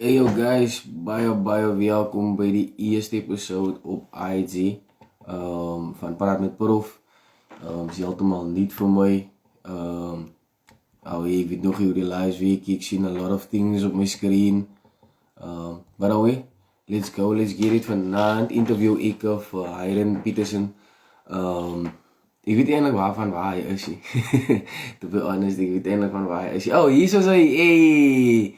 Hey yo guys, baie welkom by die eerste episode op IG van Praat met Prof. Is heeltemal niet voor mij. Ik weet nog hoe die last week, ik zie a lot of things op my screen. But anyway, let's go, let's get it. Vanavond interview ik voor Hyren Peterson. Ik weet eindelijk waarvan waar hij is. To be honest, ik weet eindelijk van waar hij is. Oh, hier is hij. Hey!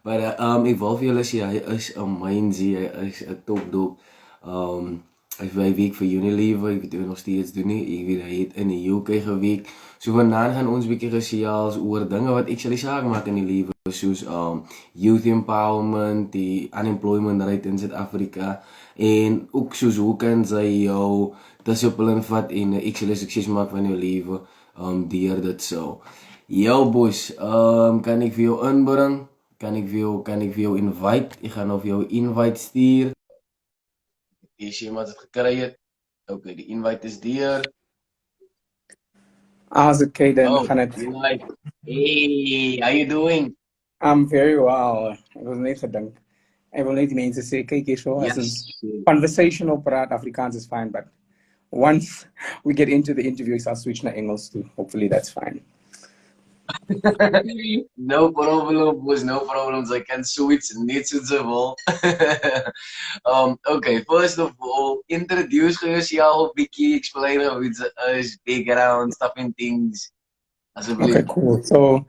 Maar ik wil voor jullie zeggen, hij is een mindsie, hij is een topdop. Hij is bij week voor Unilever, ik weet het nog steeds doen nie. Ik weet hij het in de UK geweek. So vandaag gaan ons een beetje gesels oor dinge wat ek sal saak maak in die lewe, soos youth empowerment, die unemployment rate in Suid-Afrika en ook soos hoe kan sy jou dissipline vat en ek sal sukses maak van jou lewe deur dit so. Yo boys, kan ek vir jou inbring? Kan ik vir jou invite? Ik ga nou vir jou invite stuur. Is iemand het gekry het? Okay, die invite is deur. How's it, Kaden? Oh, Gaan het? invite. Hey, how you doing? I'm very well. Ek was net gedink. Ek wil net die mense sê, kyk hier so, as Yes. in conversational praat, Afrikaans is fine, but once we get into the interview, I'll switch na Engels too. Hopefully that's fine. No problem, boys, no problems. I can switch net soos ek wil. Okay, first of all, introduce yourself, bietjie, explain how it is, background, stuff and things. Asseblief. Okay, cool. So,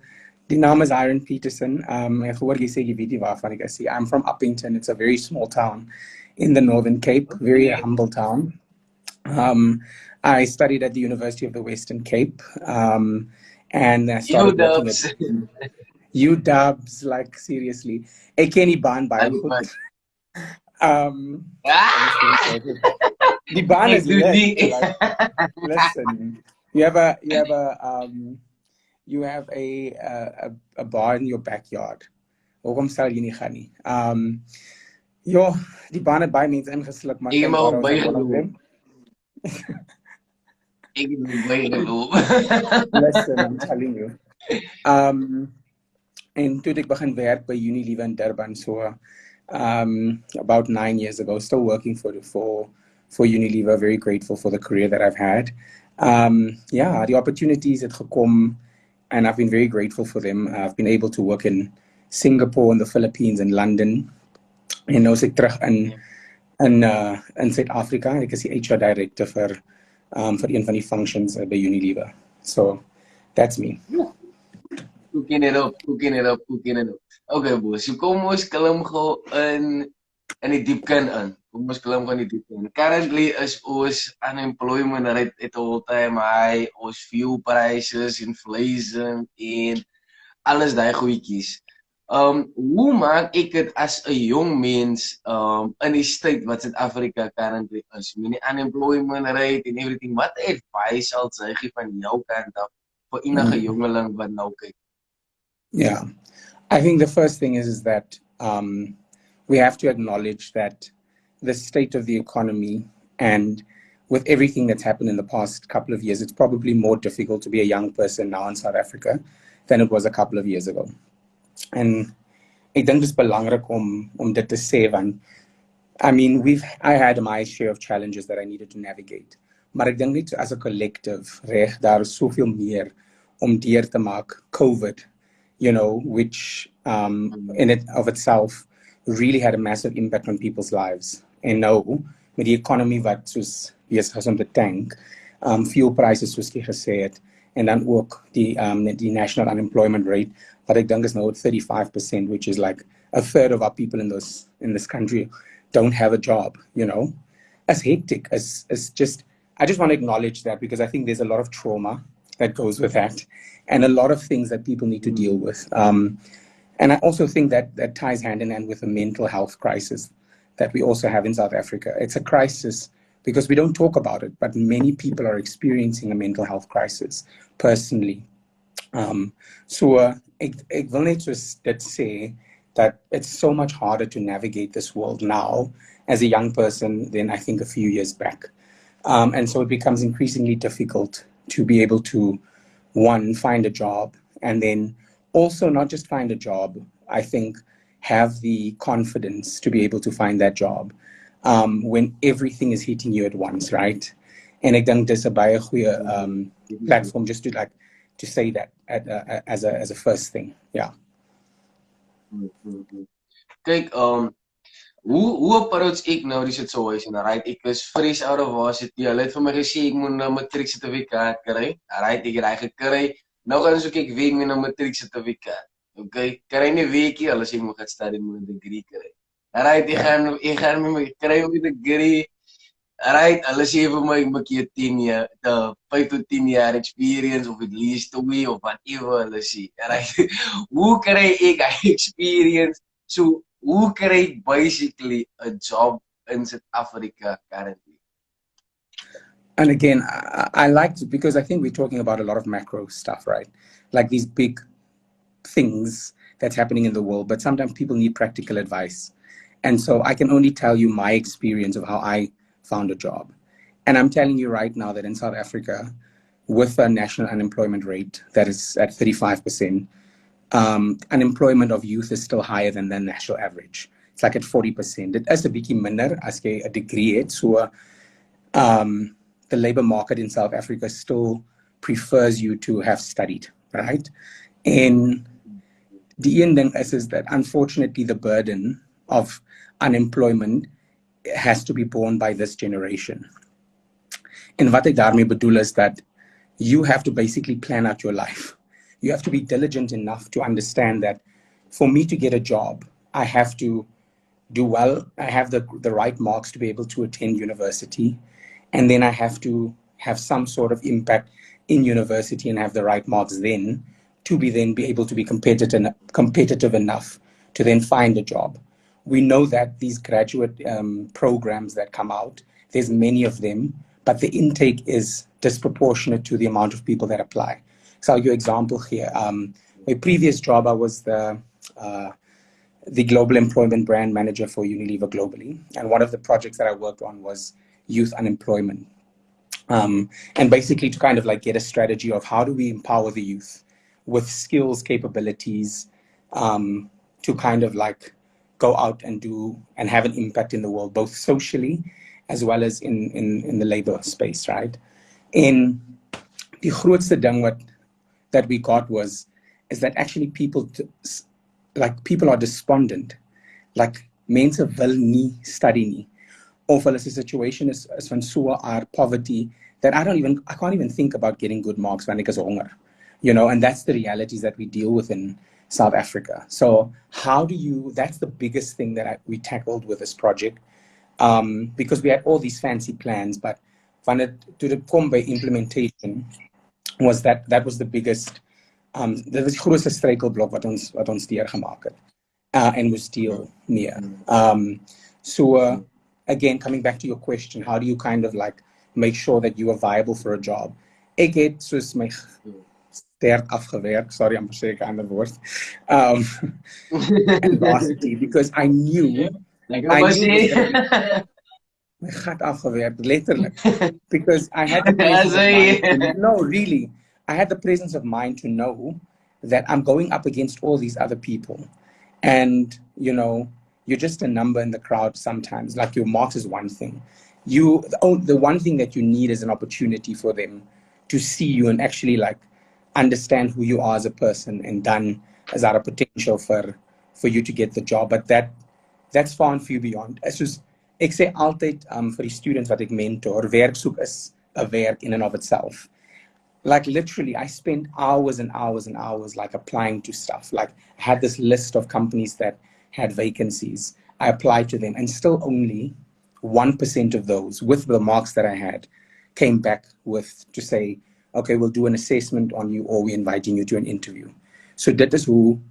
die naam is Hyren Peterson. Ek hoor jy sê jy weet nie waarvan ek is. I'm from Uppington. It's a very small town in the Northern Cape, very humble town. I studied at the University of the Western Cape. And I started working at UW, like seriously. Ek ken die baan baie goed. Die baan is lit. Like, listen, you have a bar in your backyard. Hoekom sal jy nie gaan nie? Die baan het baie mense ingesluk, maar ek mag bygeloop. Ek het bygeloop. Listen, I'm telling you. En toe ek begin werk by Unilever in Durban, so about 9 years ago, still working for Unilever, very grateful for the career that I've had. The opportunities het gekom, and I've been very grateful for them. I've been able to work in Singapore, in the Philippines, and London. En nou is ek terug in Suid-Afrika. Ek is die HR director vir een van die functions by Unilever. So that's me. Cooking it up. Okay, boys. So kom ons klim gou in die diepkant in. Kom ons klim gou in die diepkant. Currently is ons unemployment rate at all time high, ons fuel prices, inflation en alles daai goedjies. Hoe maak ek dit as 'n jong mens in die state wat Suid-Afrika currently is? I mean, die unemployment rate and everything. Wat advice sal jy gee van jou kant af vir enige jongeling wat nou kyk? Yeah, I think the first thing is that we have to acknowledge that the state of the economy, and with everything that's happened in the past couple of years, it's probably more difficult to be a young person now in South Africa than it was a couple of years ago. En ek dink dit is belangrik om dit te sê, want I mean, I had my share of challenges that I needed to navigate. Maar ek dink net as 'n collective, reg, daar is soveel meer om deur te maak. COVID, which in it of itself really had a massive impact on people's lives. En nou, met die economy wat soos besig is om te tank, fuel prices soos jy gesê het, en dan ook die national unemployment rate, wat ek dink is nou at 35%, which is like a third of our people in this country don't have a job, It's hectic. It's just, I just want to acknowledge that, because I think there's a lot of trauma that goes with that, and a lot of things that people need to deal with. And I also think that ties hand in hand with the mental health crisis that we also have in South Africa. It's a crisis because we don't talk about it, but many people are experiencing a mental health crisis personally. Ek wil net soos dit sê that it's so much harder to navigate this world now as a young person than I think a few years back. And so it becomes increasingly difficult to be able to, one, find a job, and then also not just find a job. I think have the confidence to be able to find that job when everything is hitting you at once, right? En ek dink dis 'n baie goeie platform just to like to say that as a first thing. Yeah. Kyk, hoe approach ek nou die situation? Right, ek is fresh out of varsity. Hulle het vir my gesê ek moet 'n matriek sertifikaat kry. Right, ek het hy gekry. Nou gaan soek ek week met 'n matriek sertifikaat. Okay, kry nie weekie, hulle sê ek moet gaan study met 'n degree kry. Right, ek gaan met my kry met 'n degree. Right, hulle sê vir my moet jy 10 jaar, 5 tot 10 jaar experience of at least 2 of whatever hulle sê. Right, hoe kry ek experience? So, who create basically a job in South Africa currently? And again, I like to, because I think we're talking about a lot of macro stuff, right? Like these big things that's happening in the world, but sometimes people need practical advice. And so I can only tell you my experience of how I found a job. And I'm telling you right now that in South Africa, with a national unemployment rate that is at 35%, unemployment of youth is still higher than the national average. It's like at 40%. It is a bietjie minder as jy 'n degree het. So the labor market in South Africa still prefers you to have studied, right? And the een ding is that unfortunately the burden of unemployment has to be borne by this generation. And wat ek daarmee bedoel is that you have to basically plan out your life. You have to be diligent enough to understand that for me to get a job, I have to do well. I have the right marks to be able to attend university. And then I have to have some sort of impact in university and have the right marks then to be able to be competitive enough to then find a job. We know that these graduate programs that come out, there's many of them, but the intake is disproportionate to the amount of people that apply. So I'll give you an example here. My previous job, I was the global employment brand manager for Unilever globally. And one of the projects that I worked on was youth unemployment. And basically to kind of like get a strategy of how do we empower the youth with skills, capabilities, to kind of like go out and do and have an impact in the world, both socially as well as in the labor space, right? In die grootste ding that we got is that actually people are despondent. Like mense wil nie study nie. Of hulle se situation is van so our poverty that I can't even think about getting good marks when ek is honger. You know, and that's the realities that we deal with in South Africa. So that's the biggest thing that we tackled with this project. Because we had all these fancy plans, but when it to the come by implementation was that was the biggest dit was die grootste struikelblok wat ons deurgemaak het and was still near. So again, coming back to your question, how do you kind of like make sure that you are viable for a job? Ek het soos my ster afgewerk, sorry, I'm sure ek ander woord. And lastly, because I knew my gat afgewerk, letterlijk. Because I had the presence of mind. No, really. I had the presence of mind to know that I'm going up against all these other people. And, you know, you're just a number in the crowd sometimes. Like your marks is one thing. The one thing that you need is an opportunity for them to see you and actually like understand who you are as a person, and then is there a potential for you to get the job. But that's far and few beyond. It's just, ek sê altyd vir die students wat ek mentor, werk soek is 'n werk in and of itself. Like literally, I spent hours and hours and hours like applying to stuff. Like I had this list of companies that had vacancies. I applied to them, and still only 1% of those, with the marks that I had, came back to say, okay, we'll do an assessment on you, or we're inviting you to an interview. So that is who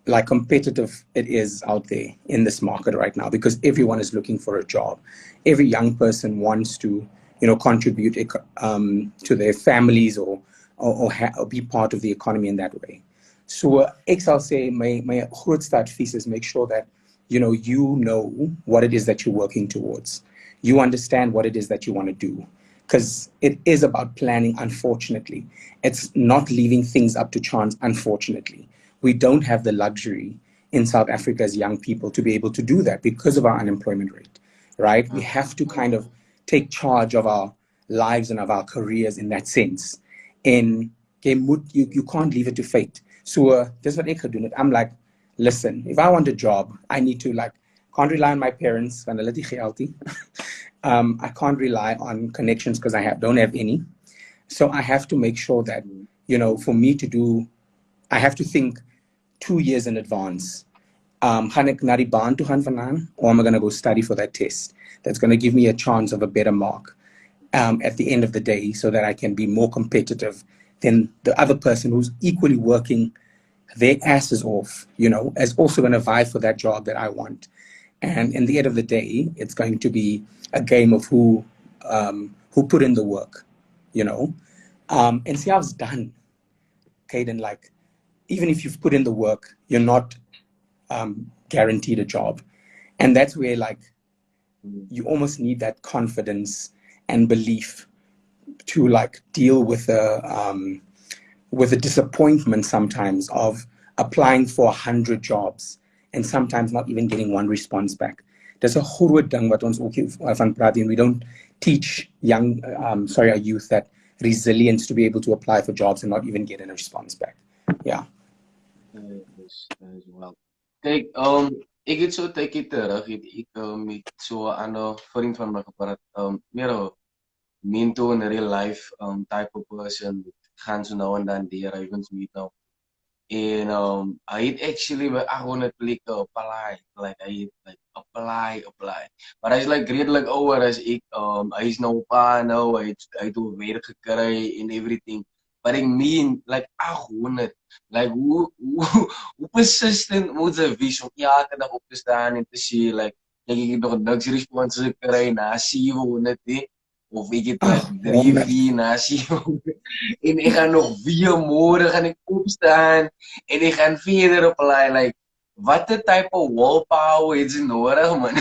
like competitive it is out there in this market right now, because everyone is looking for a job. Every young person wants to, you know, contribute to their families or be part of the economy in that way. So ek sal sê my grootste advies is make sure that you know what it is that you're working towards. You understand what it is that you want to do, because it is about planning. Unfortunately, it's not leaving things up to chance. Unfortunately, we don't have the luxury in South Africa as young people to be able to do that because of our unemployment rate, right? We have to kind of take charge of our lives and of our careers in that sense. And you can't leave it to fate. So that's what ek gedoen het. I'm like, listen, if I want a job, I need to like, can't rely on my parents, want hulle het nie geld nie. I can't rely on connections because don't have any. So I have to make sure that, for me to do, I have to think 2 years in advance. Gaan ek na die baan toe gaan vandaan, or am I going to go study for that test? That's going to give me a chance of a better mark at the end of the day, so that I can be more competitive than the other person who's equally working their asses off, is also going to vie for that job that I want. And in the end of the day, it's going to be a game of who put in the work, and see how it's done. Caden, like, even if you've put in the work, you're not guaranteed a job. And that's where, like, you almost need that confidence and belief to, like, deal with the disappointment sometimes of applying for 100 jobs and sometimes not even getting one response back. There's a groot ding wat ons ook van praat, and we don't teach our youth that resilience to be able to apply for jobs and not even get a response back. Yeah. That is well. Kijk, ik het zo tijdje terug, ik met zo'n vriend van me gepraat, meer een mentor in real life type of person, gaan zo nou en dan die Hyrens meet nou. En I had actually I want to click apply. Like I like apply. But he's like redelijk ouder as ek. Hy's nou pa nou, hy het werk gekry and everything. But I mean, like 800. Like hoe persistent moet ze wees om elke dag op te staan en te sê like ek het nog niks responses gekry na 700 nie. Of ek het like 3-4 na 700. En ek gaan nog weer môre gaan ek opstaan en ek gaan verder apply. Like what the type of willpower het jy nodig, man?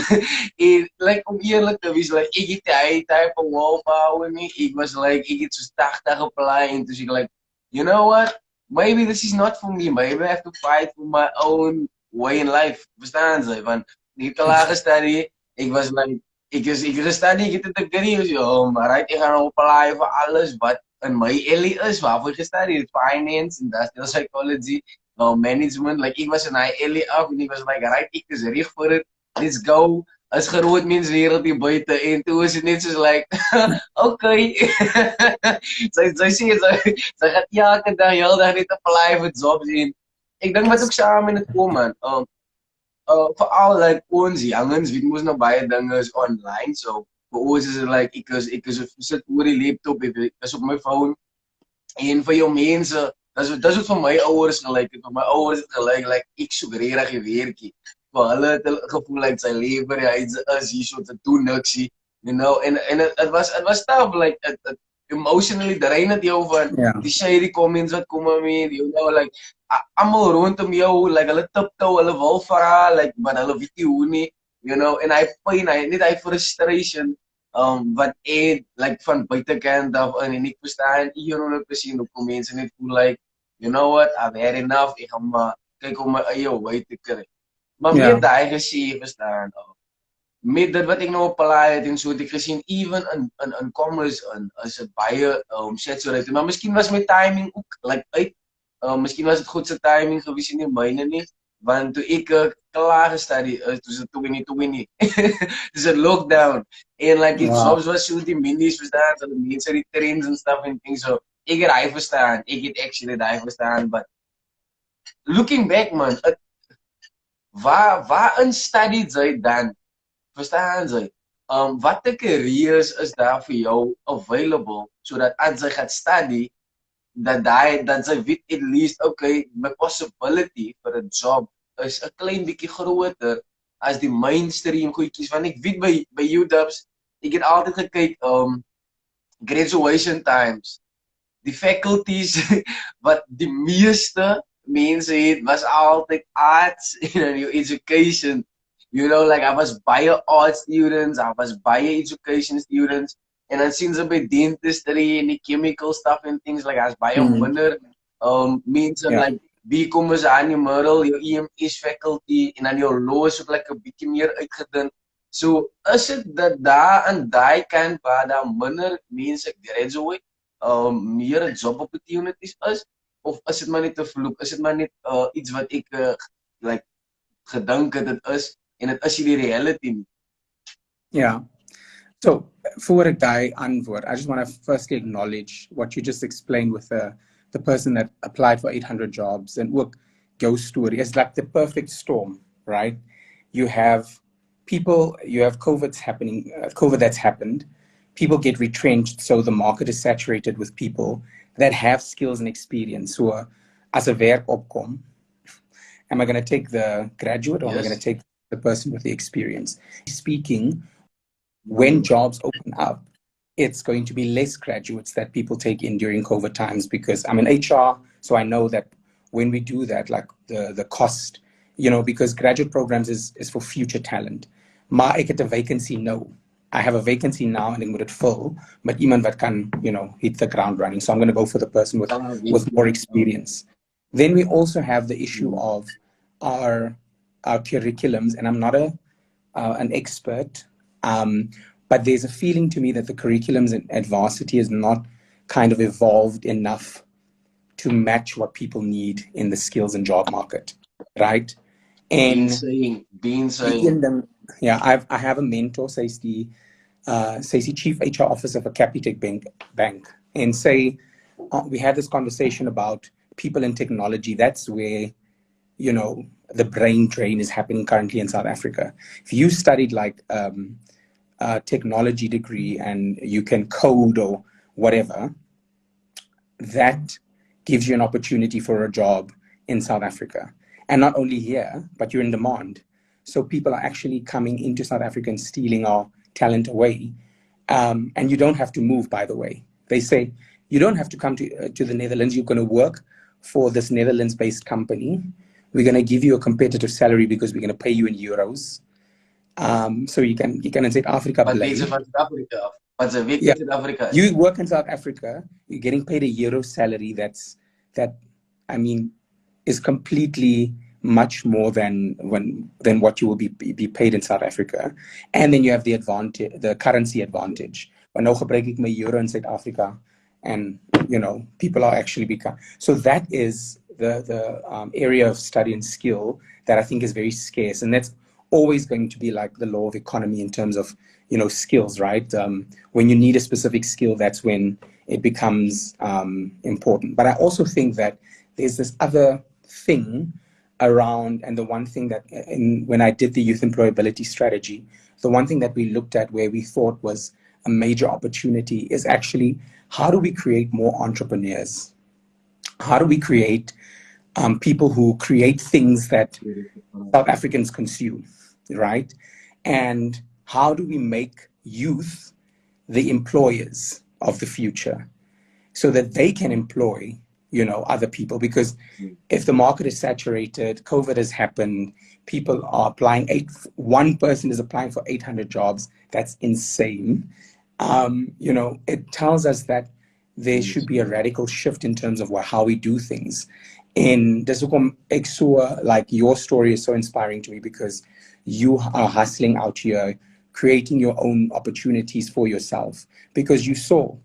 En like om eerlik te wees, like ek het die type of willpower nie. Ek was like ek het so 80 apply en toe sê ek like, you know what? Maybe this is not for me. Maybe I have to fight for my own way in life. Verstaan jy? Want ek het klaar gestudy. Ek was like ek is study, ek het 'n degree, maar ek gaan apply vir alles wat in my alley is, waarvoor ek gestudy het, finance, industrial psychology, management, like ek was in my alley af en ek was like, right, ek is reg vir dit, let's go, as groot mens wêreld hier buite, en toe is dit net soos like, okay, sy gaan elke dag, heel dag net apply vir jobs en, ek dink wat ook saam in het kom, man, veral like ons jongens, wie moes nou baie dinge is online, so vir ons is het like, ek is sit oor die laptop, ek is op my phone, en vir jou mense, dis wat vir my ouers gelyk het, vir my ouers het gelyk, like, ek soek regtig die werkie, vir hulle het gevoel like sy lewe, hy is hier so te doen niksie, en it was tough, like, it emotionally drain het jou van, die shady comments wat kom aan my, like, almal rondom jou, like, hulle tiptoe, hulle wil vra, like, maar hulle weet nie hoe nie, en hy pyn, hy frustration, wat like, van buitekant af, en ek verstaan 100% hoekom mense net voel, like, you know what, I've had enough, ek gaan maar kyk om my eie way te kry. Maar met daai gesê, verstaan, met dit wat ek nou apply het en so het ek gesien, even in commerce, is het baie saturated, maar miskien was my timing ook, like, uit, miskien was het goed se timing gewees in die myne nie, want toe ek klaar gestudy is, toe is het 2020, dus het lockdown, en like die jobs was so die minis verstaan, so die mense die trends and stuff and things, so ek het hy verstaan, ek het actually die verstaan, but looking back, man, waarin study jy dan, verstaan jy, wat die careers is daar vir jou available, so dat as jy gaat study, dat sy weet at least, okay, my possibility for a job is 'n klein bietjie groter as die mainstream goedjies, want ek weet by UW's, ek het altyd gekyk, graduation times, die faculties, wat die meeste mense het, was altyd arts, your education, like I was baie art students, I was baie education students, en dan sien ze by dentistry en die chemical stuff and things, like as baie minder mense, like BCom is aan die middel, jou EMS faculty en dan jou law is ook like 'n bietjie meer uitgedun. So is dit dat daar aan daai kant waar daar minder mense graduate, meer job opportunities is, of is dit maar net 'n vloek? Is dit maar net iets wat ek like gedink het dit is en dit is die reality nie? Yeah. So for a die antwoord, I just want to firstly acknowledge what you just explained with the person that applied for 800 jobs and work ghost story. It's like the perfect storm, right? You have people, you have COVID that's happened. People get retrenched, so the market is saturated with people that have skills and experience. So as a werk opkom, am I going to take the graduate or am I going to take the person with the experience? Speaking, when jobs open up, it's going to be less graduates that people take in during COVID times, because I'm in HR, so I know that when we do that, like the cost, because graduate programs is for future talent. Maar ek het 'n vacancy now. I have a vacancy now and ek moet dit fill, but iemand wat kan, hit the ground running. So I'm going to go for the person with more experience. Then we also have the issue of our curriculums, and I'm not an expert, but there's a feeling to me that the curriculums at varsity is not kind of evolved enough to match what people need in the skills and job market, right? And being saying. Yeah, I have a mentor, says the chief HR officer for Capitec Bank, and say we had this conversation about people and technology. That's where the brain drain is happening currently in South Africa. If you studied like a technology degree and you can code or whatever, that gives you an opportunity for a job in South Africa. And not only here, but you're in demand. So people are actually coming into South Africa and stealing our talent away. And you don't have to move, by the way. They say, you don't have to come to the Netherlands. You're going to work for this Netherlands-based company. We're going to give you a competitive salary because we're going to pay you in euros. So you can in South Africa. But in South Africa. You work in South Africa, you're getting paid a euro salary that is completely much more than what you will be paid in South Africa. And then you have the currency advantage. But nou gebruik ek my euro in South Africa, and people are actually become. So that is the area of study and skill that I think is very scarce, and that's always going to be like the law of economy in terms of skills, right? When you need a specific skill, that's when it becomes important. But I also think that there's this other thing around, and the one thing that when I did the youth employability strategy, the one thing that we looked at where we thought was a major opportunity is actually how do we create more entrepreneurs? How do we create people who create things that South Africans consume, right? And how do we make youth the employers of the future so that they can employ, other people? Because if the market is saturated, COVID has happened, people are applying, one person is applying for 800 jobs. That's insane. It tells us that there should be a radical shift in terms of how we do things. And like your story is so inspiring to me because you are hustling out here, creating your own opportunities for yourself because you saw,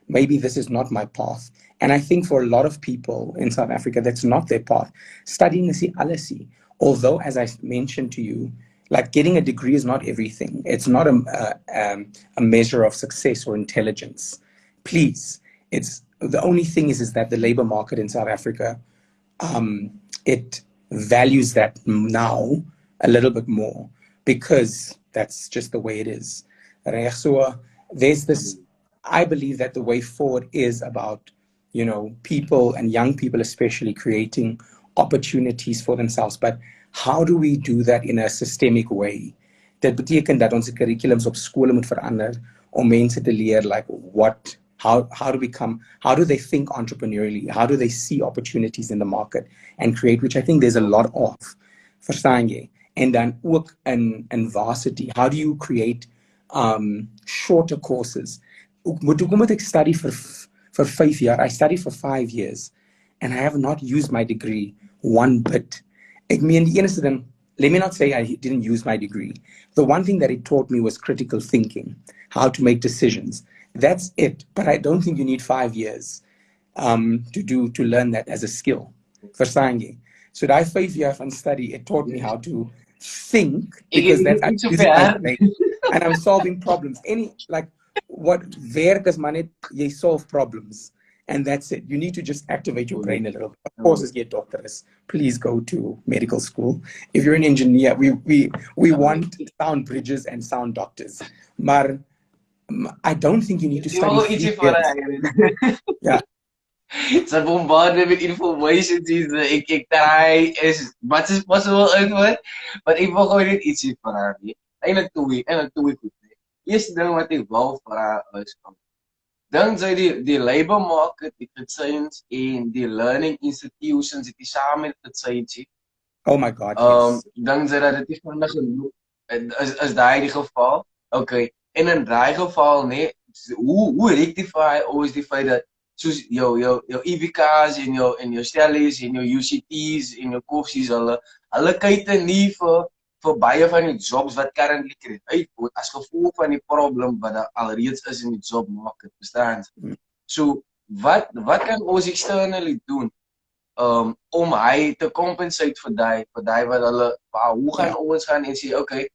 maybe this is not my path. And I think for a lot of people in South Africa, that's not their path. Studying is alasi. Although, as I mentioned to you, like getting a degree is not everything. It's not a measure of success or intelligence. Please, it's the only thing is that the labor market in South Africa, it values that now a little bit more because that's just the way it is. So there's this, I believe that the way forward is about, people and young people especially creating opportunities for themselves. But how do we do that in a systemic way? Dit beteken dat onze curriculums op skole moet verander om mense te leer how do they think entrepreneurially? How do they see opportunities in the market and create, which I think there's a lot of, verstaan jy? And dan ook in varsity, how do you create shorter courses? Moet ek study for 5 years? I studied for 5 years. and I have not used my degree one bit. Ek meen die enigste ding, let me not say I didn't use my degree. The one thing that it taught me was critical thinking, how to make decisions. That's it. But I don't think you need 5 years to learn that as a skill. Verstaan jy? So daai 5 jaar van study, it taught me how to think, because that's I'm Iets op using my jaar. brain and I'm solving problems. What werk is maar net jy solve problems. And that's it. You need to just activate your brain a little bit. Of course, as your doctor is, please go to medical school. If you're an engineer, we want sound bridges and sound doctors. Maar I don't think you need to study 3 years. Yeah. Ze bombarden met information. Ik try is much as possible uitword. Maar ik wil gewoon net ietsie vragen. Eindelijk toe ik goed. Eerste ding wat ik wou vragen is, dan zijn die labor market, die science en die learning institutions, die samen met het science. Oh my God, yes. Dan zijn dat het van genoeg. Is daar die geval? Oké. En in die geval, nee, hoe rectify is die feit dat soos jou EVK's en jou stellies en jou UCT's en jou koffsies, hulle kyk nie vir baie van die jobs wat currently create word as gevolg van die probleem wat daar alreeds is in die job market, verstaan? So wat kan ons externally doen om hy te compensate vir die wat hulle hoe gaan ons gaan en sê okay,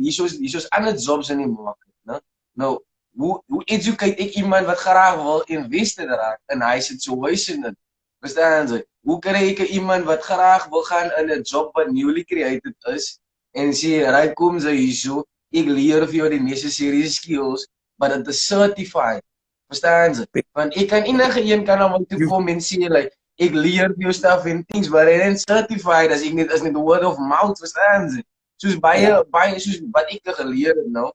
hier's ander jobs in die market, né? Nou hoe educate ek iemand wat graag wil investor raak in hy situation? Verstaan jy? Hoe kry ek iemand wat graag wil gaan in 'n job wat newly created is en sê, right, kom jy hierso, ek leer vir jou die necessary skills, but it is certified. Verstaan jy? Want ek kan enige een kan hom toe kom en sê, like, ek leer vir jou stuff and things, but it ain't certified as net word of mouth, verstaan jy? Soos baie soos wat ek geleer het nou.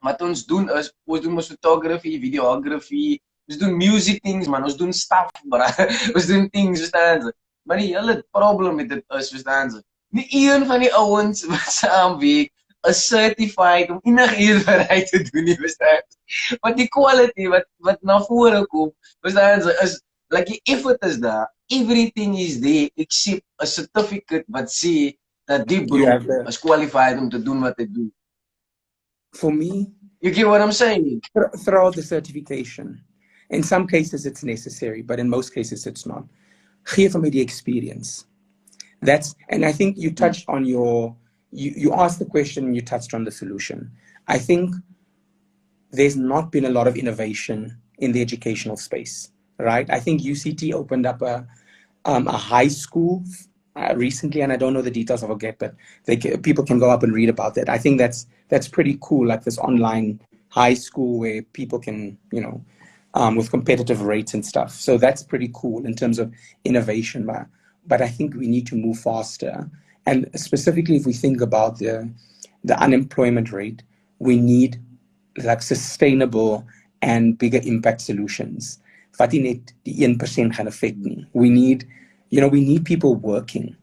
Wat ons doen is, ons doen photography, videography, ons doen music things, man, ons doen stuff, bro. Ons doen things, verstaan jy? Maar die hele probleem met dit is, verstaan jy? Nie een van die ouens wat saamwerk is certified om enigiets vir hy te doen nie, verstaan jy? Want die quality wat na vore kom, verstaan jy, is, like die effort is daar, everything is there, except a certificate wat sê dat die bro is qualified om te doen wat hy doen. For me, you get what I'm saying? Throw out the certification. In some cases it's necessary, but in most cases it's not. Geef hom die experience. And I think you touched on you asked the question and you touched on the solution. I think there's not been a lot of innovation in the educational space, right? I think UCT opened up a high school recently, and I don't know the details, I forget, but people can go up and read about that. I think that's pretty cool, like this online high school where people can, with competitive rates and stuff. So that's pretty cool in terms of innovation. But I think we need to move faster. And specifically, if we think about the unemployment rate, we need like sustainable and bigger impact solutions. Wat nie net die 1% gaan affect nie. We need people working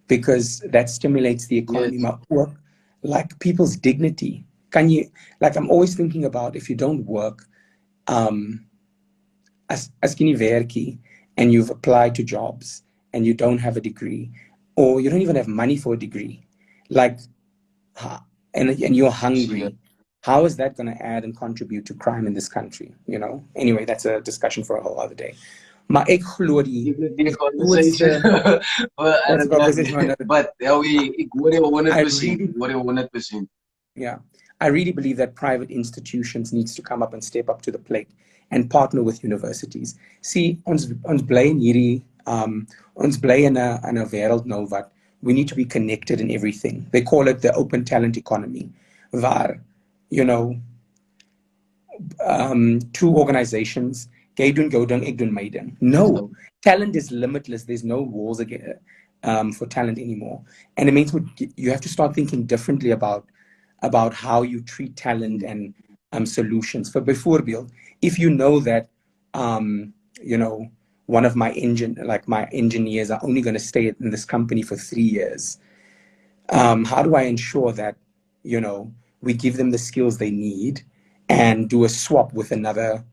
because that stimulates the economy. Yes. Work, like people's dignity. I'm always thinking about if you don't work, as jy nie werkie and you've applied to jobs and you don't have a degree, or you don't even have money for a degree, and you're hungry, how is that going to add and contribute to crime in this country? Anyway, that's a discussion for a whole other day. Maar ek glo but ek hoor jou 100%. Yeah, I really believe that private institutions needs to come up and step up to the plate and partner with universities. See, ons bly in hierdie ons bly in 'n wêreld nou wat we need to be connected in everything. They call it the open talent economy, waar two organizations, jy doen jou ding, ek doen my ding. No, talent is limitless. There's no walls again for talent anymore, and it means you have to start thinking differently about how you treat talent and solutions. For byvoorbeeld, if you know that one of my engineers are only going to stay in this company for 3 years, how do I ensure that we give them the skills they need and do a swap with another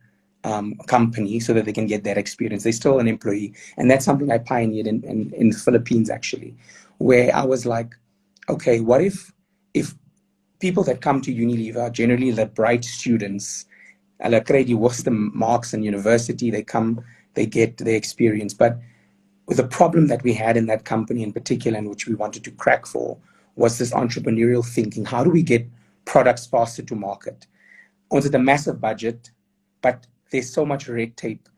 company so that they can get that experience. They're still an employee. And that's something I pioneered in the Philippines, actually, where I was like, okay, what if people that come to Unilever are generally the bright students, hulle kry die hoogste marks in university, they come, they get the experience. But with the problem that we had in that company in particular, and which we wanted to crack for, was this entrepreneurial thinking. How do we get products faster to market? Ons het a massive budget, but there's so much red tape.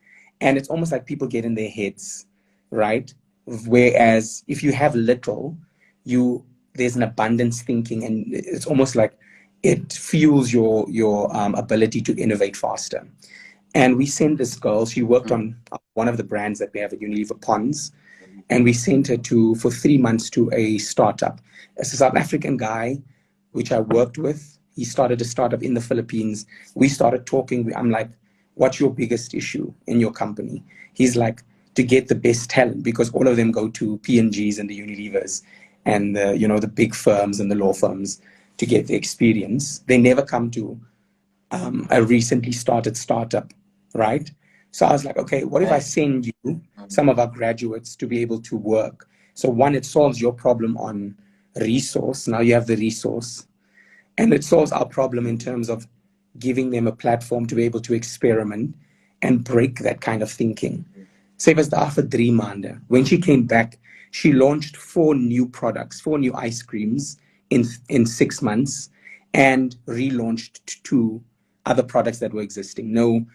And it's almost like people get in their heads, right? Whereas if you have little, there's an abundance thinking, and it's almost like it fuels your ability to innovate faster. And we sent this girl, she worked on one of the brands that we have at Unilever, Ponds, and we sent her for 3 months to a startup. It's a South African guy, which I worked with. He started a startup in the Philippines. We started talking. I'm like, what's your biggest issue in your company? He's like, to get the best talent, because all of them go to P&Gs and the Unilevers and the big firms and the law firms to get the experience. They never come to a recently started startup, right? So I was like, okay, what if I send you some of our graduates to be able to work? So one, it solves your problem on resource. Now you have the resource. And it solves our problem in terms of giving them a platform to be able to experiment and break that kind of thinking. Sy was daar vir 3 maande. When she came back, she launched 4 new products, 4 new ice creams in 6 months, and relaunched 2 other products that were existing. No,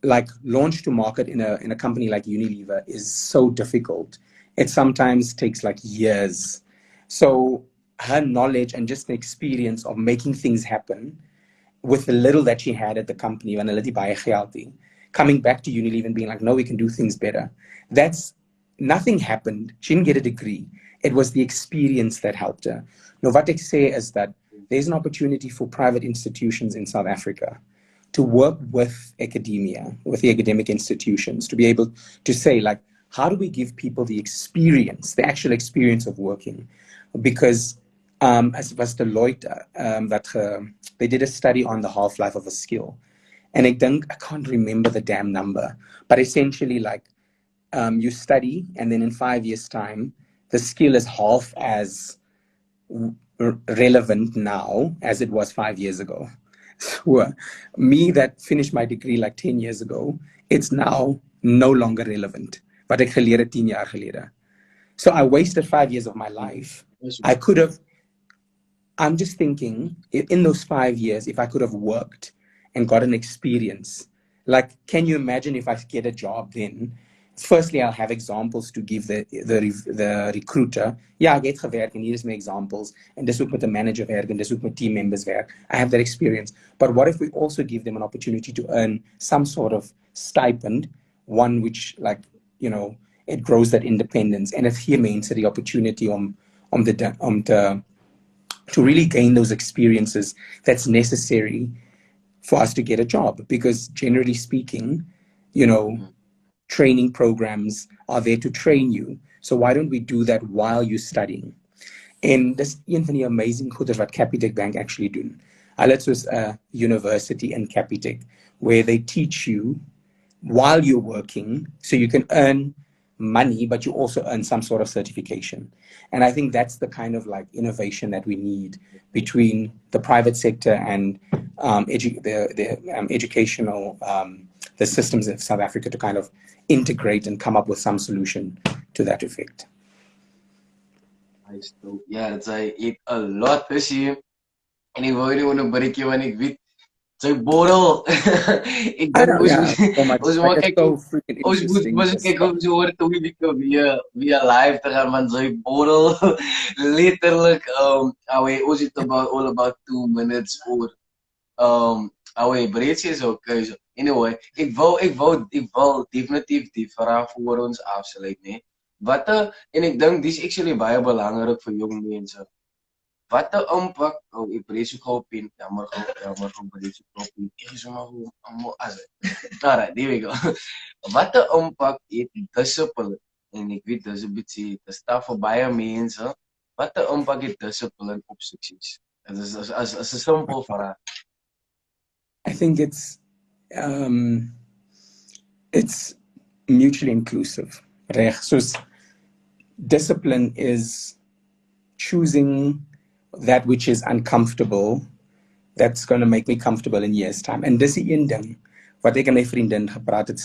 like launch to market in a company like Unilever is so difficult. It sometimes takes like years. So her knowledge and just the experience of making things happen with the little that she had at the company, coming back to Unilever and being like, no, we can do things better. Nothing happened. She didn't get a degree. It was the experience that helped her. Now, what I say is that there's an opportunity for private institutions in South Africa to work with academia, with the academic institutions, to be able to say, like, how do we give people the experience, the actual experience of working? Because as was Deloitte, they did a study on the half-life of a skill. And I can't remember the damn number, but essentially, like, you study, and then in 5 years' time, the skill is half as relevant now as it was 5 years ago. So me that finished my degree like 10 years ago, it's now no longer relevant. But ek geleer het 10 jaar gelede. So I wasted 5 years of my life. I'm just thinking, in those 5 years, if I could have worked and got an experience, like, can you imagine if I get a job then? Firstly, I'll have examples to give the recruiter. Ja, ek het gewerk en hier is my examples. En dis ook met 'n manager werk en dis ook met team members werk. I have that experience. But what if we also give them an opportunity to earn some sort of stipend, one which, like, it grows that independence. And it gee mense the opportunity to really gain those experiences that's necessary for us to get a job. Because generally speaking, training programs are there to train you. So why don't we do that while you're studying? En dis een van die amazing goeders wat Capitec Bank actually doen. Hulle soos 'n university in Capitec where they teach you while you're working, so you can earn money, but you also earn some sort of certification. And I think that's the kind of like innovation that we need between the private sector and educational, the systems of South Africa to kind of integrate and come up with some solution to that effect. Yeah, that's a lot this year. En ik wil jullie onderbreken, want ik weet, sy borrel. Ek dink ons moet kyk of jy hoor toe weer live te gaan, want sy borrel letterlik ons het all about 2 minutes voor breedsie is okay. So anyway, ek wil definitief die vraag voor ons afsluit, nee. En ek dink dis actually baie belangrik vir jong mense. Wat 'n impak, ek breek so gou op en jammer gou breek so op en ek is maar alright, there we go. Wat 'n impak het discipline, en ek weet dis 'n bietjie te staf vir baie mense, wat 'n impak het discipline op sukses? Dit is as 'n simpel vraag. I think it's um, it's mutually inclusive. Reg. Soos discipline is choosing that which is uncomfortable that's going to make me comfortable in years time. En dis die een ding wat ek en my vriendin gepraat het.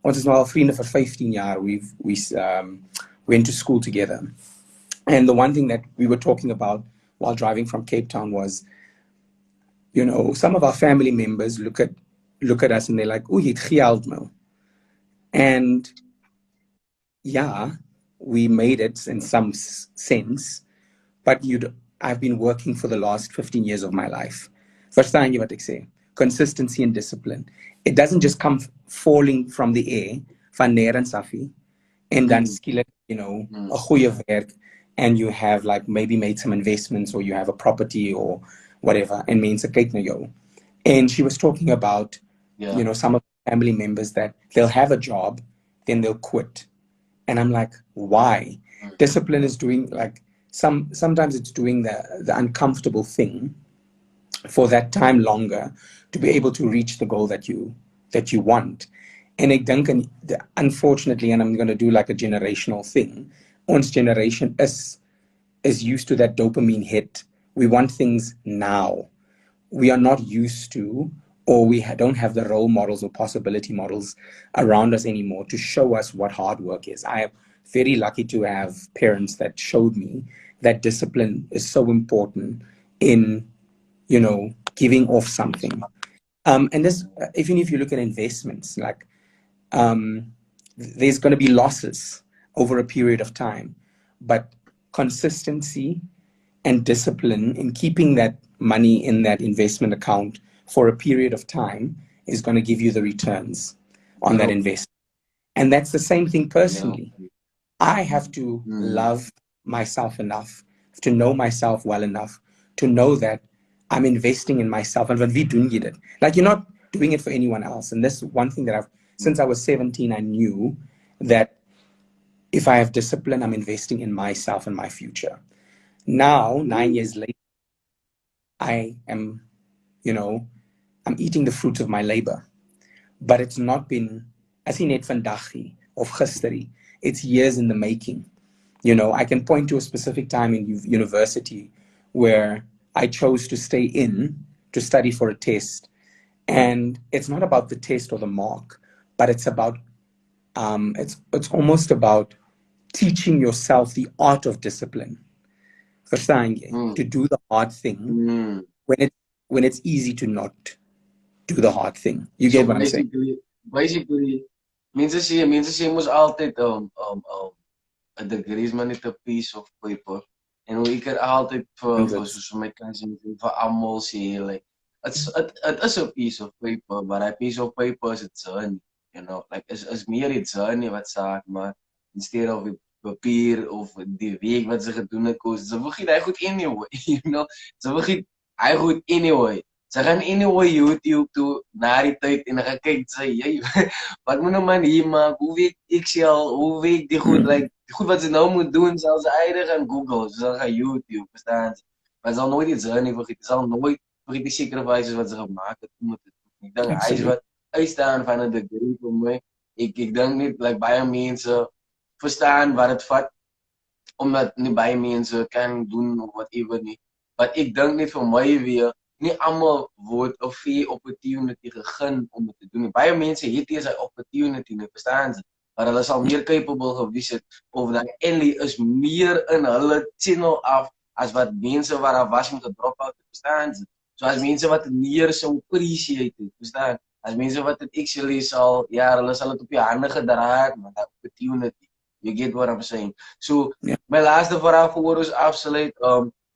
Ons is nou al vriende vir 15 jaar. We went to school together. And the one thing that we were talking about while driving from Cape Town was, some of our family members look at us and they're like, "Oeh, jy het geld nou." And yeah, we made it in some sense, but I've been working for the last 15 years of my life. Verstaan jy wat ek sê? Consistency and discipline. It doesn't just come falling from the air, van nêrens af nie, en dan skielik, 'n goeie werk, and you have like maybe made some investments or you have a property or whatever, and mense kyk na jou. And she was talking about, some of the family members that they'll have a job, then they'll quit. And I'm like, why? Discipline is doing like, sometimes it's doing the uncomfortable thing for that time longer to be able to reach the goal that you want. And ek dink, unfortunately, and I'm going to do like a generational thing, ons generation is used to that dopamine hit. We want things now. We are not used to, or we don't have the role models or possibility models around us anymore to show us what hard work is. I am very lucky to have parents that showed me that discipline is so important in, giving off something. And this, even if you look at investments, like there's going to be losses over a period of time, but consistency and discipline in keeping that money in that investment account for a period of time is going to give you the returns on that investment. And that's the same thing personally. I have to love myself enough, to know myself well enough, to know that I'm investing in myself. And when we do need it, like, you're not doing it for anyone else. And that's one thing that since I was 17, I knew that if I have discipline, I'm investing in myself and my future. Now, 9 years later, I am, I'm eating the fruits of my labor. But it's not been, as in net vandag of gisterie. It's years in the making. I can point to a specific time in university where I chose to stay in to study for a test. And it's not about the test or the mark, but it's about, it's almost about teaching yourself the art of discipline. Verstaan jy? To do the hard thing when it's easy to not do the hard thing. You get what I'm saying? Basically, mense sê mos altyd a degree is maar net 'n piece of paper. En hoe ek het altyd vir soos my cousins en vir almal sê, like, it is a piece of paper, but a piece of paper is its journey, like is meer die journey wat saak, maar instead of die papier of die week wat sy gedoen het, sy vergeet hy goed anyway, sy vergeet hy goed anyway. Sy gaan anyway YouTube toe na die tyd en gaan kyk, sy, wat moet nou man hier maak, hoe weet Excel, hoe weet die goed, like, die goed wat sy nou moet doen, sal sy eigen gaan Google, sy sal gaan YouTube, verstaan sy. Maar sy sal nooit die journey vergeet, sy sal nooit vergeet die sacrifices wat sy gemaak het, om het te doen. Ek dink, hy is wat uitstaan van 'n degree vir my. Ek dink net, like, baie mense verstaan wat het vat, omdat nie baie mense kan doen of whatever nie. But ek dink net vir my weer, nie almal word 'n fair opportunity gegee om dit te doen. Baie mense het nie 'n opportunity nie, verstaan jy? Maar hulle sal meer capable gewees het of dan eintlik is meer in hulle channel af as wat mense wat daar was om te drop out, verstaan jy? So as mense wat meer sou appreciate het, verstaan? As mense wat dit actually sal, hulle sal dit op die hande gedra het, maar dat opportunity. You get what I'm saying? So, my laaste vraag voor ons afsluit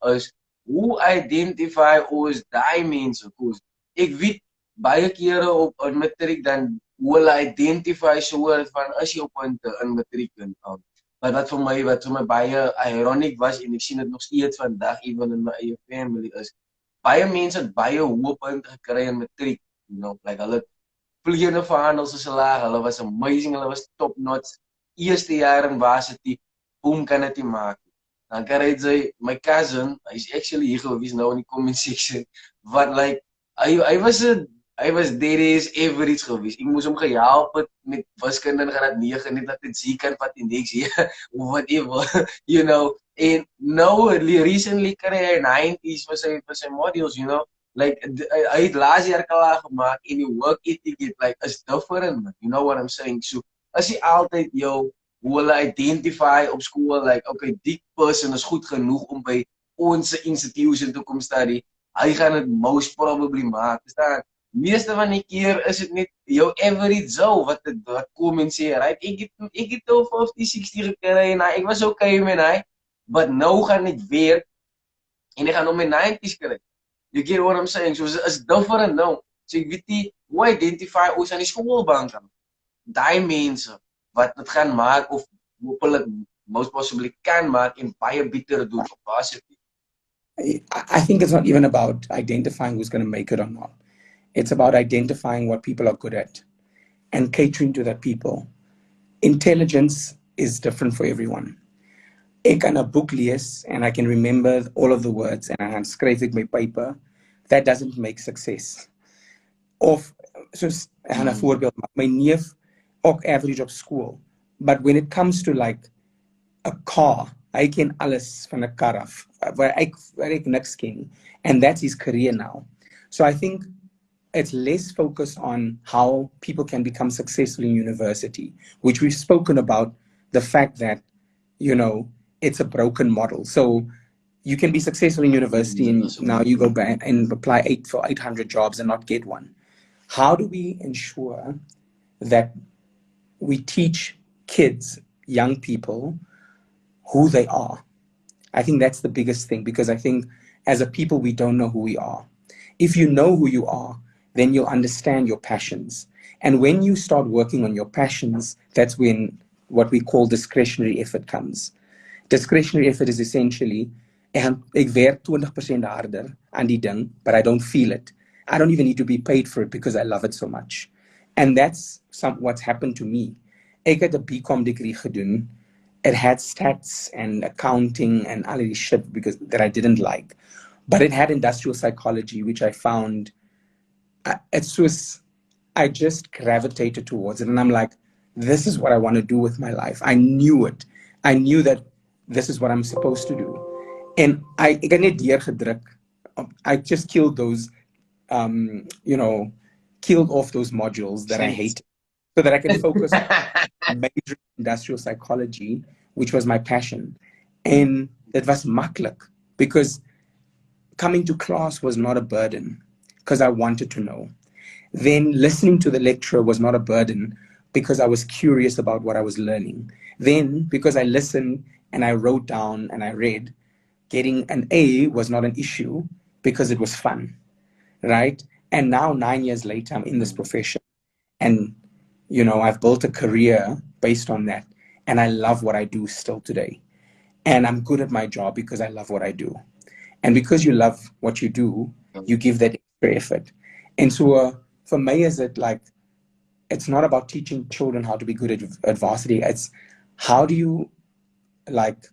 is, hoe identify ons daai mense? Ek weet baie kere op in matriek dan hoe hulle identify soort van is jy op punte in matriek en maar wat vir my baie ironic was en ek sien dit nog steeds vandag even in my eie family is baie mense het baie hoë punte gekry in matriek, like hulle vleiende verhandels is laag, hulle was amazing, hulle was top notch, eerste jaar in varsity, boom, kan dit nie maak. Dan kry jy, my cousin, hy's actually hier gewees nou in die comment section, wat like, hy Hy was dead as average gewees. Ek moes hom gehelp het met wiskunde in graad 9 net dat dit Z kan vat in niks hier of whatever, you know. And now recently kry hy 90s vir sy modules, you know. Like hy het laas jaar klaar gemaak en die work ethic het like is different, man. You know what I'm saying? So as jy altyd jou hoe hulle identify op skool like okay, die person is goed genoeg om by ons institution toe kom study. Hy gaan dit most probably maak. Verstaan? Meeste van die keer is dit net jou average Joe wat kom en sê, right? Ek het al 50, 60 gekry en ek was okay met hy, but nou gaan dit weer en ek gaan hom met 90's kry. You get what I'm saying? So it's different now. So ek weet nie hoe identify ons aan die skoolbank dan. Daai mense wat dit gaan maak of hopelijk most possibly kan maak en baie beter doen op basis. I think it's not even about identifying who's going to make it or not. It's about identifying what people are good at and catering to that people. Intelligence is different for everyone. Ek kan 'n boek lees and I can remember all of the words and I can skryf ek my paper. That doesn't make success. Of soos ek gaan 'n voorbeeld maak. My neef ook average op school. But when it comes to like a car, hy ken alles van 'n kar af. Waar ek niks ken. And that's his career now. So I think it's less focused on how people can become successful in university, which we've spoken about the fact that, you know, it's a broken model. So you can be successful in university and now you go back and apply for 800 jobs and not get one. How do we ensure that we teach kids, young people, who they are? I think that's the biggest thing, because I think as a people, we don't know who we are. If you know who you are, then you'll understand your passions. And when you start working on your passions, that's when what we call discretionary effort comes. Discretionary effort is essentially, ek werk 20% harder aan die ding, but I don't feel it. I don't even need to be paid for it because I love it so much. And that's what's happened to me. Ek het 'n BCom degree gedoen. It had stats and accounting and all this shit that I didn't like. But it had industrial psychology, which I found, I just gravitated towards it. And I'm like, this is what I want to do with my life. I knew it. I knew that this is what I'm supposed to do. And I just killed those, killed off those modules that I hated so that I can focus on major industrial psychology, which was my passion. And it was maklik because coming to class was not a burden because I wanted to know. Then listening to the lecturer was not a burden because I was curious about what I was learning. Then because I listened and I wrote down and I read, getting an A was not an issue because it was fun, right? And now 9 years later, I'm in this profession and, I've built a career based on that. And I love what I do still today. And I'm good at my job because I love what I do. And because you love what you do, you give that extra effort. And so for me, is it like, it's not about teaching children how to be good at varsity. It's how do you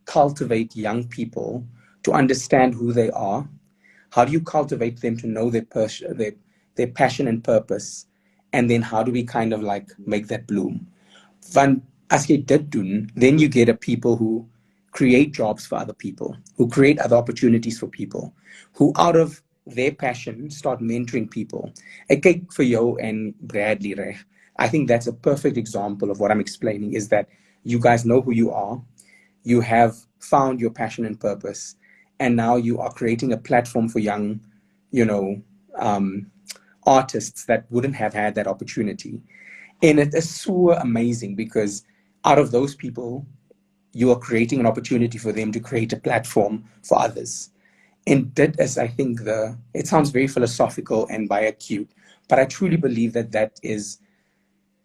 cultivate young people to understand who they are? How do you cultivate them to know their passion and purpose? And then how do we kind of make that bloom? Van as jy dit doen, then you get a people who create jobs for other people, who create other opportunities for people, who out of their passion start mentoring people. Ek kyk vir jou and Bradley reg. I think that's a perfect example of what I'm explaining, is that you guys know who you are, you have found your passion and purpose, and now you are creating a platform for young, artists that wouldn't have had that opportunity. And it is so amazing because out of those people, you are creating an opportunity for them to create a platform for others. And that is, I think, it sounds very philosophical and acute, but I truly believe that is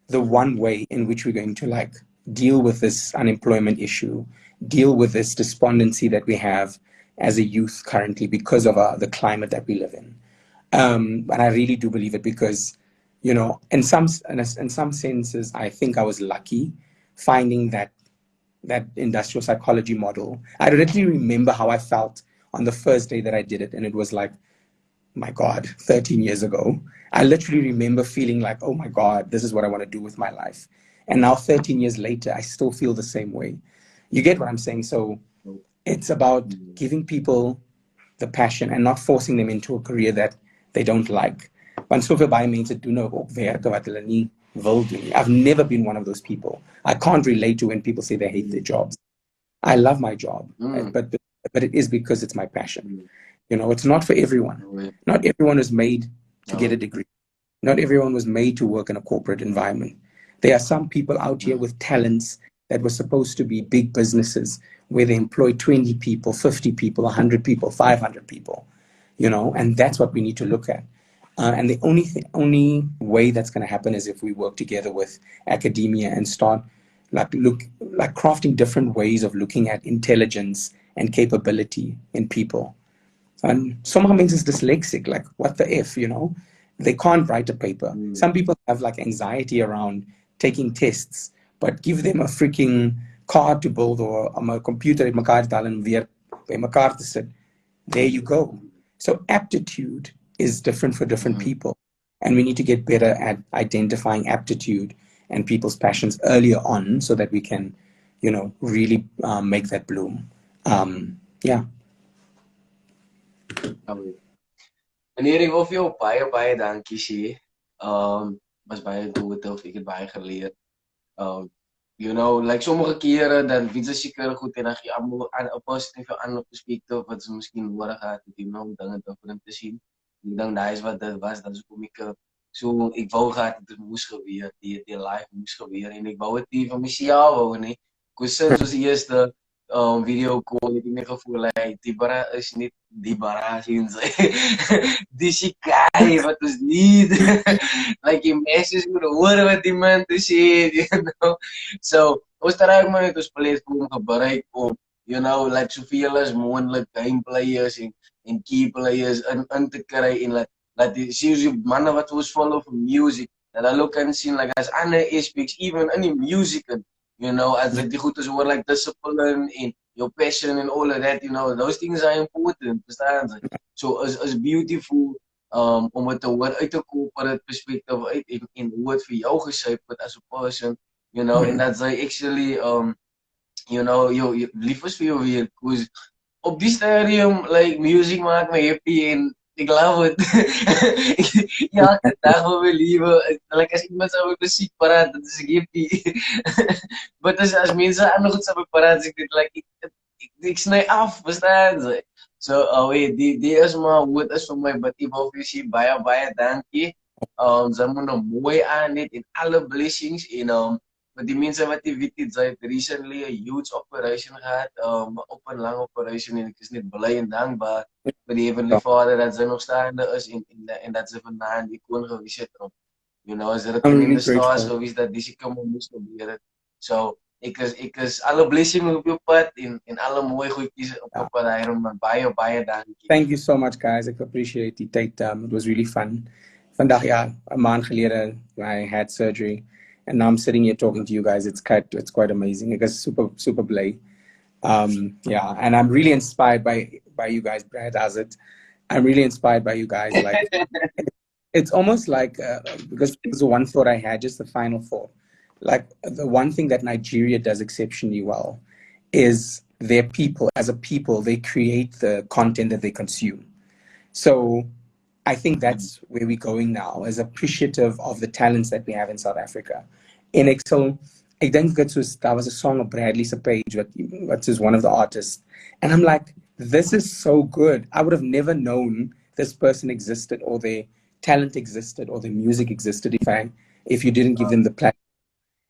the one way in which we're going to deal with this unemployment issue, deal with this despondency that we have as a youth currently because of the climate that we live in. And I really do believe it because, in some senses, I think I was lucky finding that industrial psychology model. I directly remember how I felt on the first day that I did it. And it was like, my God, 13 years ago. I literally remember feeling like, oh my God, this is what I want to do with my life. And now 13 years later, I still feel the same way. You get what I'm saying? So it's about giving people the passion and not forcing them into a career that they don't like. Want soveel baie mense doen nou op werke wat hulle nie wil doen nie. I've never been one of those people. I can't relate to when people say they hate their jobs. I love my job, but it is because it's my passion. You know, it's not for everyone. Not everyone is made to get a degree. Not everyone was made to work in a corporate environment. There are some people out here with talents that were supposed to be big businesses where they employ 20 people, 50 people, 100 people, 500 people, you know, and that's what we need to look at. And the only way that's going to happen is if we work together with academia and start like crafting different ways of looking at intelligence and capability in people. And somehow means it's dyslexic, like what the F, you know? They can't write a paper. Some people have like anxiety around taking tests, but give them a freaking card to build or a computer in mekaar te haal en weer by mekaar te sit. There you go. So aptitude is different for different people. And we need to get better at identifying aptitude and people's passions earlier on so that we can, you know, really make that bloom. Yeah. Meneer, ek wil vir jou baie dankie sê. Was baie goed of ek het baie geleer. You know, like sommige kere dan weet jy seker goed en dan gee almal 'n positiewe ander perspektief wat jy miskien nodig het om die nou dinge different te sien. Ek dink daai is wat dit was, dan is kom ek so ek wou gehad dit moes gebeur, die live moes gebeur en ek wou dit nie vir myself wou nie. Sinds ons die eerste video call het ek net gevoel hy die bara is nie die bara sien sy. Dis die guy wat ons need. Like die messages moet hoor wat die man te sê, you know. So ons try ook maar net ons platform gebruik om, you know, like soveel as moontlik game players en key players in te kry en laat die series manne wat ons follow for music, dat hulle ook kan sien like as ander aspects even in die music en you know, as die goed is oor like discipline and your passion and all of that, you know, those things are important, verstaan jy? So is beautiful om het te hoor uit 'n corporate perspective uit en hoe het vir jou geshape het as a person, you know, and that's like actually you know, jou lief is vir jou weer, because op die stadium like music maak my happy en ek love it. Ja, elke dag wil my liewe, like as iemand sou met musiek praat, dit is ek happy. But as mense ander goed sou praat, ek dit like ek sny af, verstaan jy? So, die is maar hoe het is vir my, but ek wil vir sê baie dankie. Sy moet nou mooi aan net en alle blessings en but die mense wat die weet het, sy het recently a huge operation gehad, op 'n lang operation en ek is net bly en dankbaar vir die Heavenly Father dat sy nog staande is en dat sy vanaand die koon gewys het om, you know, as dit in die stars gewys dat dis kom moes gebeur het. So ek is alle blessings op jou pad en alle mooi goedjies op jou pad, Hyren, man, baie dankie. Thank you so much, guys. I appreciate the take. It was really fun. Vandag, ja, 'n maand gelede I had surgery. And now I'm sitting here talking to you guys. It's quite amazing. It's super blay. Yeah, and I'm really inspired by you guys. Brad has it. I'm really inspired by you guys. Like, it's almost like because it was the one thought I had, just the final thought. Like the one thing that Nigeria does exceptionally well is their people. As a people, they create the content that they consume. So I think that's where we're going now, as appreciative of the talents that we have in South Africa. En ek dink daar was a song of Bradley's page, what is one of the artists. And I'm like, this is so good. I would have never known this person existed or their talent existed or their music existed if you didn't give them the platform.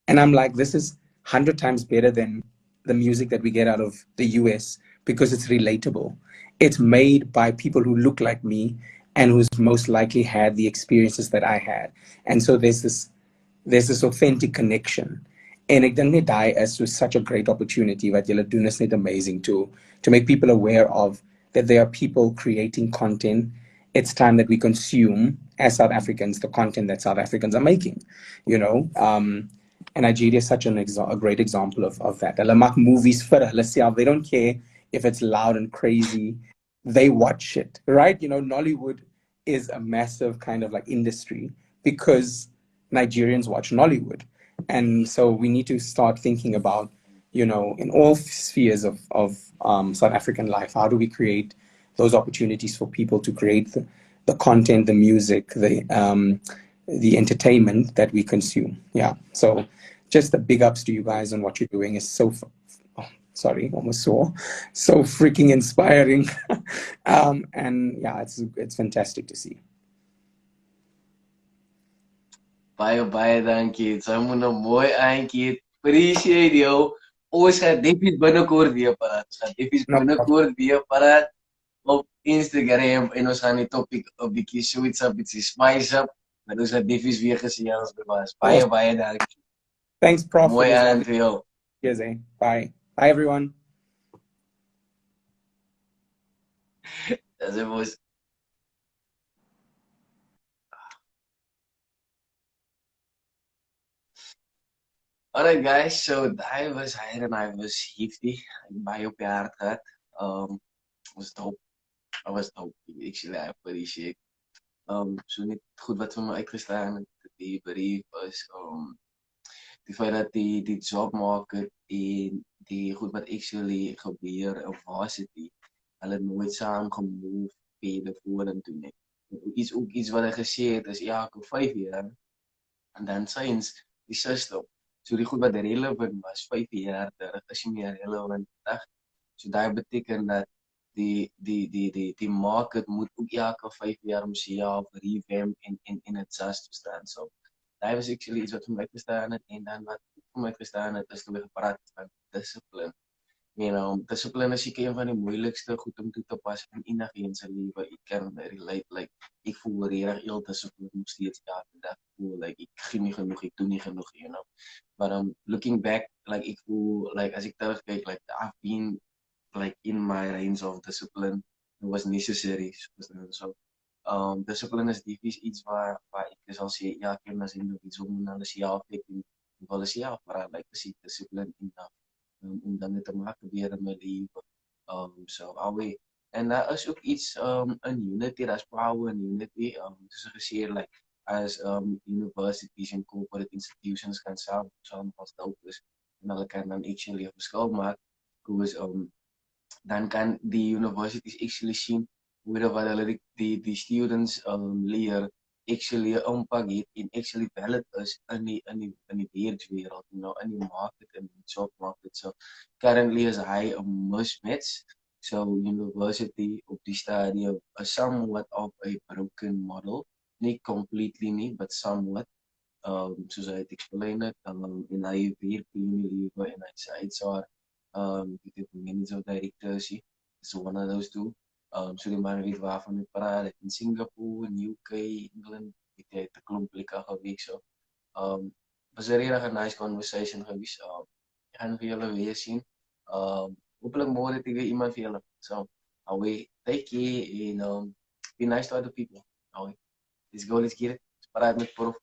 And I'm like, this is 100 times better than the music that we get out of the US because it's relatable. It's made by people who look like me and who's most likely had the experiences that I had. And so there's this authentic connection. And ek dink net daai is such a great opportunity wat julle doen is net amazing to make people aware of that there are people creating content. It's time that we consume as South Africans the content that South Africans are making, you know. And Nigeria is such a great example of that. Hulle maak movies vir hulle self. They don't care if it's loud and crazy. They watch it, right? You know, Nollywood is a massive kind of like industry because Nigerians watch Nollywood. And so we need to start thinking about, in all spheres of South African life, how do we create those opportunities for people to create the content, the music, the entertainment that we consume. Yeah. So just the big ups to you guys on what you're doing is sorry, almost so freaking inspiring. And yeah, it's fantastic to see. Baie dankie. Sy moet nou mooi eindjie. Appreciate jou. Ons gaan defies binnekort weer praat. Ons gaan defies No problem. binnekort weer praat op Instagram en ons gaan die topic 'n bietjie switch up, bietjie spice up. Maar ons gaan defies weer gesels bewas. Baie dankie. Thanks, Prof. Mooi aan vir jou. Cheers, eh? Bye. Bye, everyone. Dis dit mos. Alright guys, so daai was Hyren, hy was hefty. Ek baie op die hart gehad. Was dope. I was dope. Actually, I appreciate. So net goed wat vir my uitgestaan het, die brief was die feit dat die job market en die goed wat actually gebeur op varsity, hulle nooit saam gemove verder vorentoe nie. Iets wat hy gesê het is ja, ek 5 jaar en dan science die system. So die goed wat relevant was 5 jaar terug is nie meer relevant vandag. So daai beteken dat die market moet ook elke 5 jaar homself revamp en adjust to stand. So daai was actually iets wat vir my gestaan het en dan wat vir my gestaan het is toe gepraat van discipline. Discipline is seker een van die moeilikste goed om toe te pas in enigiets se lewe. Ek kan relate, like ek voel regtig heel discipline nog steeds elke dag voel like ek gee nie genoeg, ek doen nie genoeg, But looking back, like ek voel like as ek terugkyk, like I've been like in my range of discipline. It was necessary. So discipline is defies iets waar ek sal sê ja, kinders en iets om hulle self en hulle self, maar like is discipline enough om dinge te maak gebeur in my lewe. So alweer en daar is ook iets in unity, daar's power in unity. Soos gesê like as universities en corporate institutions kan saam as doop is en hulle kan dan actually 'n verskil maak, because dan kan die universities actually sien hoe wat hulle die students leer actually 'n impak het en actually valid is in die werkswêreld, in die market, in die job market. So currently is hy 'n mismatch. So university op die stadium is somewhat of a broken model. Nie completely nie, but somewhat. Soos hy het explain het, en hy werk in die lewe en hy sê HR manager of directors, so one of those two. So die man weet waarvan ek praat, in Singapore, in UK, England, het hy 'n klomp plekke gewees. So was 'n regtig nice conversation gewees. Ek gaan vir julle weer sien. Hopelijk môre het ek weer iemand vir julle. So away, take care and be nice to other people. Away. Let's go, let's get it. Praat met Prof.